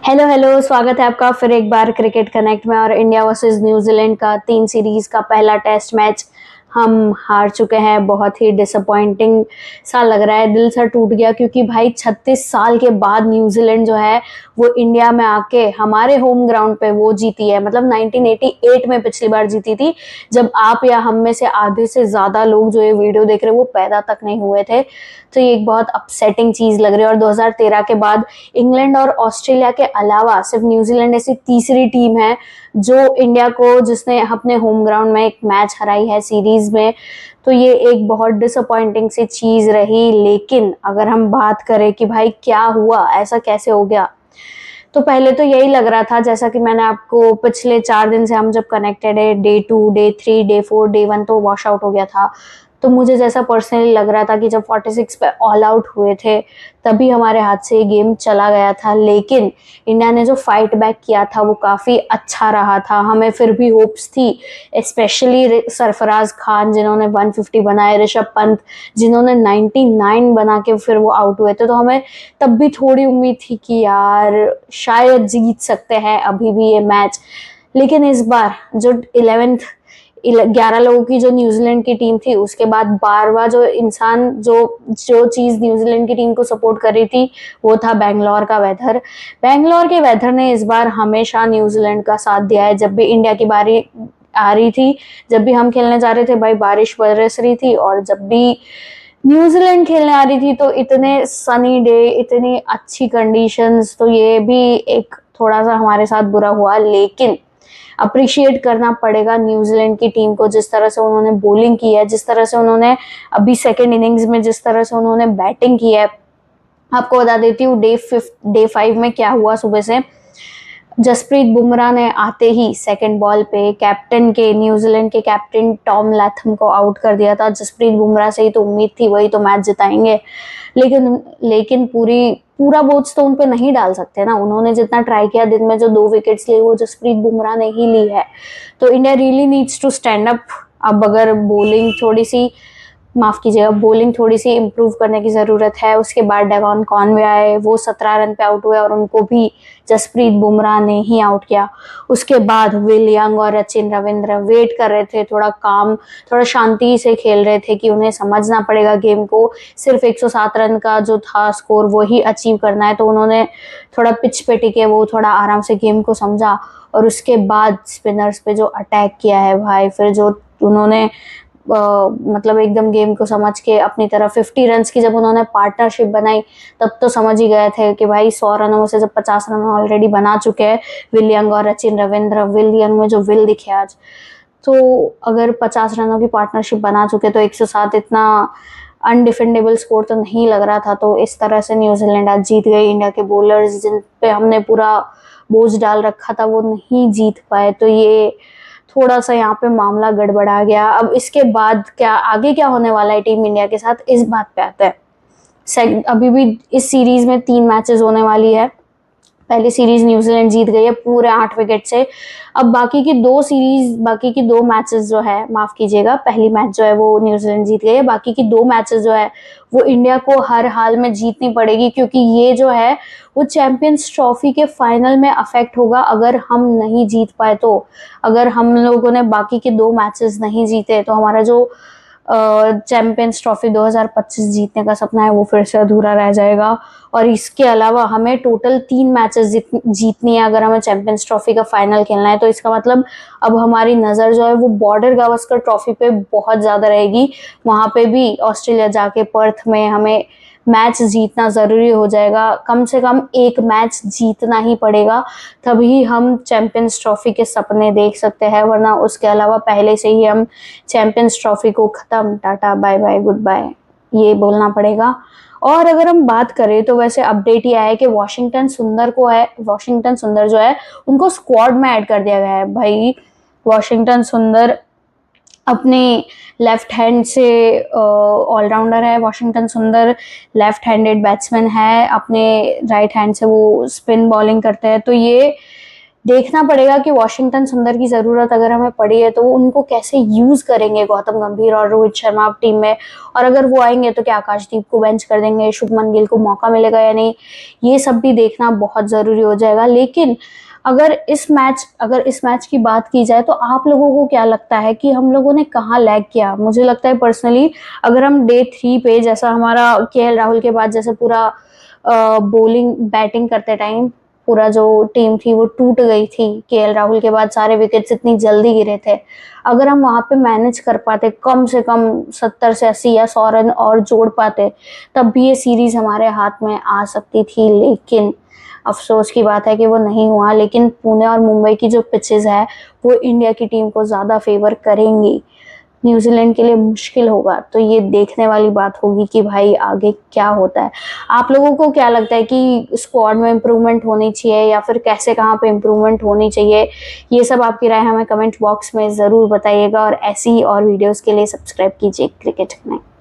Hello hello, स्वागत है आपका फिर एक बार क्रिकेट कनेक्ट में। और इंडिया वर्सेस न्यूजीलैंड का 3 सीरीज का पहला टेस्ट मैच हम हार चुके हैं। बहुत ही डिसअपॉइंटिंग सा लग रहा है, दिल सा टूट गया क्योंकि भाई 36 साल के बाद न्यूजीलैंड जो है वो इंडिया में आके हमारे होम ग्राउंड पे वो जीती है। मतलब 1988 में पिछली बार जीती थी, जब आप या हम में से आधे से ज्यादा लोग जो ये वीडियो देख रहे हैं वो पैदा तक नहीं हुए थे। तो ये एक बहुत अपसेटिंग चीज लग रही है। और 2013 के बाद इंग्लैंड और ऑस्ट्रेलिया के अलावा सिर्फ न्यूजीलैंड ऐसी तीसरी टीम है जो इंडिया को जिसने अपने होम ग्राउंड में एक मैच हराई है सीरीज में। तो ये एक बहुत डिसअपॉइंटिंग सी चीज रही। लेकिन अगर हम बात करें कि भाई क्या हुआ, ऐसा कैसे हो गया, तो पहले तो यही लग रहा था, जैसा कि मैंने आपको पिछले 4 दिन से हम जब कनेक्टेड है, डे 2 डे 3 डे 4 डे 1 तो वॉश आउट हो गया था। तो मुझे जैसा पर्सनली लग रहा था कि जब 46 पे ऑल आउट हुए थे तभी हमारे हाथ से ये गेम चला गया था। लेकिन इंडिया ने जो फाइट बैक किया था वो काफ़ी अच्छा रहा था। हमें फिर भी होप्स थी, स्पेशली सरफराज खान जिन्होंने 150 बनाए, ऋषभ पंत जिन्होंने 99 बना के फिर वो आउट हुए थे। तो हमें तब भी थोड़ी उम्मीद थी कि यार शायद जीत सकते हैं अभी भी ये मैच। लेकिन इस बार जो 11 लोगों की जो न्यूजीलैंड की टीम थी, उसके बाद 12वां जो इंसान जो जो चीज न्यूजीलैंड की टीम को सपोर्ट कर रही थी वो था बैंगलोर का वेदर। बैंगलोर के वेदर ने इस बार हमेशा न्यूजीलैंड का साथ दिया है। जब भी इंडिया की बारी आ रही थी, जब भी हम खेलने जा रहे थे भाई बारिश बरस रही थी, और जब भी न्यूजीलैंड खेलने आ रही थी तो इतने सनी डे, इतनी अच्छी कंडीशंस। तो ये भी एक थोड़ा सा हमारे साथ बुरा हुआ। लेकिन अप्रिशिएट करना पड़ेगा न्यूजीलैंड की टीम को, जिस तरह से उन्होंने बॉलिंग की है, जिस तरह से उन्होंने अभी सेकेंड इनिंग्स में जिस तरह से उन्होंने बैटिंग की है। आपको बता देती हूँ डे 5 में क्या हुआ। सुबह से जसप्रीत बुमराह ने आते ही सेकंड बॉल पे कैप्टन के न्यूजीलैंड के कैप्टन टॉम लैथम को आउट कर दिया था। जसप्रीत बुमराह से ही तो उम्मीद थी, वही तो मैच जिताएंगे। लेकिन लेकिन पूरा बोझ तो उन पे नहीं डाल सकते ना। उन्होंने जितना ट्राई किया, दिन में जो 2 विकेट्स लिए वो जसप्रीत बुमराह ने ही ली है। तो India really needs to stand up. अब अगर बॉलिंग थोड़ी सी, माफ कीजिएगा, बॉलिंग थोड़ी सी इम्प्रूव करने की ज़रूरत है। उसके बाद डेवन कॉनवे आए, वो 17 रन पे आउट हुए और उनको भी जसप्रीत बुमराह ने ही आउट किया। उसके बाद विल यंग और सचिन रविंद्र वेट कर रहे थे, थोड़ा काम, थोड़ा शांति से खेल रहे थे कि उन्हें समझना पड़ेगा गेम को। सिर्फ 107 रन का जो था स्कोर वही अचीव करना है। तो उन्होंने थोड़ा पिच पे टिके, वो थोड़ा आराम से गेम को समझा। और उसके बाद स्पिनर्स पे जो अटैक किया है भाई, फिर जो उन्होंने मतलब एकदम गेम को समझ के अपनी तरफ 50 रन की जब उन्होंने पार्टनरशिप बनाई, तब तो समझ ही गए थे कि भाई 100 रनों में से जब 50 रन ऑलरेडी बना चुके हैं विल यंग और सचिन रविंद्र। विल यंग में जो विल दिखे आज, तो अगर 50 रनों की पार्टनरशिप बना चुके तो 107 इतना अनडिफेंडेबल स्कोर तो नहीं लग रहा था। तो इस तरह से न्यूजीलैंड आज जीत गई। इंडिया के बॉलर्स जिन पे हमने पूरा बोझ डाल रखा था वो नहीं जीत पाए। तो ये थोड़ा सा यहाँ पे मामला गड़बड़ा गया। अब इसके बाद क्या आगे क्या होने वाला है टीम इंडिया के साथ, इस बात पे आता है। अभी भी इस सीरीज में 3 मैचेस होने वाली है। पहली सीरीज न्यूजीलैंड जीत गई है पूरे 8 विकेट से। अब बाकी की दो मैचेस जो है, माफ कीजिएगा, पहली मैच जो है वो न्यूजीलैंड जीत गई है। बाकी की 2 मैचेस जो है वो इंडिया को हर हाल में जीतनी पड़ेगी, क्योंकि ये जो है वो चैंपियंस ट्रॉफी के फाइनल में अफेक्ट होगा अगर हम नहीं जीत पाए तो। अगर हम लोगों ने बाकी के 2 मैचेस नहीं जीते तो हमारा जो चैंपियंस ट्रॉफी 2025 जीतने का सपना है वो फिर से अधूरा रह जाएगा। और इसके अलावा हमें टोटल 3 मैचेस जीतनी है अगर हमें चैंपियंस ट्रॉफी का फाइनल खेलना है। तो इसका मतलब अब हमारी नज़र जो है वो बॉर्डर गावस्कर ट्रॉफी पे बहुत ज़्यादा रहेगी। वहाँ पे भी ऑस्ट्रेलिया जाके पर्थ में हमें मैच जीतना ज़रूरी हो जाएगा। कम से कम एक मैच जीतना ही पड़ेगा, तभी हम चैंपियंस ट्रॉफी के सपने देख सकते हैं। वरना उसके अलावा पहले से ही हम चैंपियंस ट्रॉफी को ख़त्म, tata bye bye goodbye, ये बोलना पड़ेगा। और अगर हम बात करें तो वैसे अपडेट ये आया है कि वॉशिंगटन सुंदर जो है उनको स्क्वाड में ऐड कर दिया गया है। भाई वॉशिंगटन सुंदर अपने लेफ्ट हैंड से ऑलराउंडर है। वॉशिंगटन सुंदर लेफ्ट हैंडेड बैट्समैन है, अपने राइट हैंड से वो स्पिन बॉलिंग करते हैं। तो ये देखना पड़ेगा कि वॉशिंगटन सुंदर की ज़रूरत अगर हमें पड़ी है तो वो उनको कैसे यूज़ करेंगे गौतम गंभीर और रोहित शर्मा अब टीम में, और अगर वो आएंगे तो क्या आकाशदीप को बेंच कर देंगे, शुभमन गिल को मौका मिलेगा या नहीं, ये सब भी देखना बहुत ज़रूरी हो जाएगा। लेकिन अगर इस मैच की बात की जाए तो आप लोगों को क्या लगता है कि हम लोगों ने कहाँ लैग किया? मुझे लगता है पर्सनली, अगर हम डे 3 पे जैसा हमारा केएल राहुल के बाद जैसे पूरा बॉलिंग बैटिंग करते टाइम पूरा जो टीम थी वो टूट गई थी, केएल राहुल के बाद सारे विकेट्स इतनी जल्दी गिरे थे। अगर हम वहाँ पे मैनेज कर पाते, कम से कम 70 से 80 या 100 रन और जोड़ पाते, तब भी ये सीरीज़ हमारे हाथ में आ सकती थी। लेकिन अफ़सोस की बात है कि वो नहीं हुआ। लेकिन पुणे और मुंबई की जो पिचेज़ है, वो इंडिया की टीम को ज़्यादा फ़ेवर करेंगी। न्यूज़ीलैंड के लिए मुश्किल होगा, तो ये देखने वाली बात होगी कि भाई आगे क्या होता है। आप लोगों को क्या लगता है कि स्क्वाड में इम्प्रूवमेंट होनी चाहिए या फिर कैसे कहाँ पे इम्प्रूवमेंट होनी चाहिए? ये सब आपकी राय हमें कमेंट बॉक्स में ज़रूर बताइएगा, और ऐसी ही और वीडियोज़ के लिए सब्सक्राइब कीजिए क्रिकेट कनेक्ट।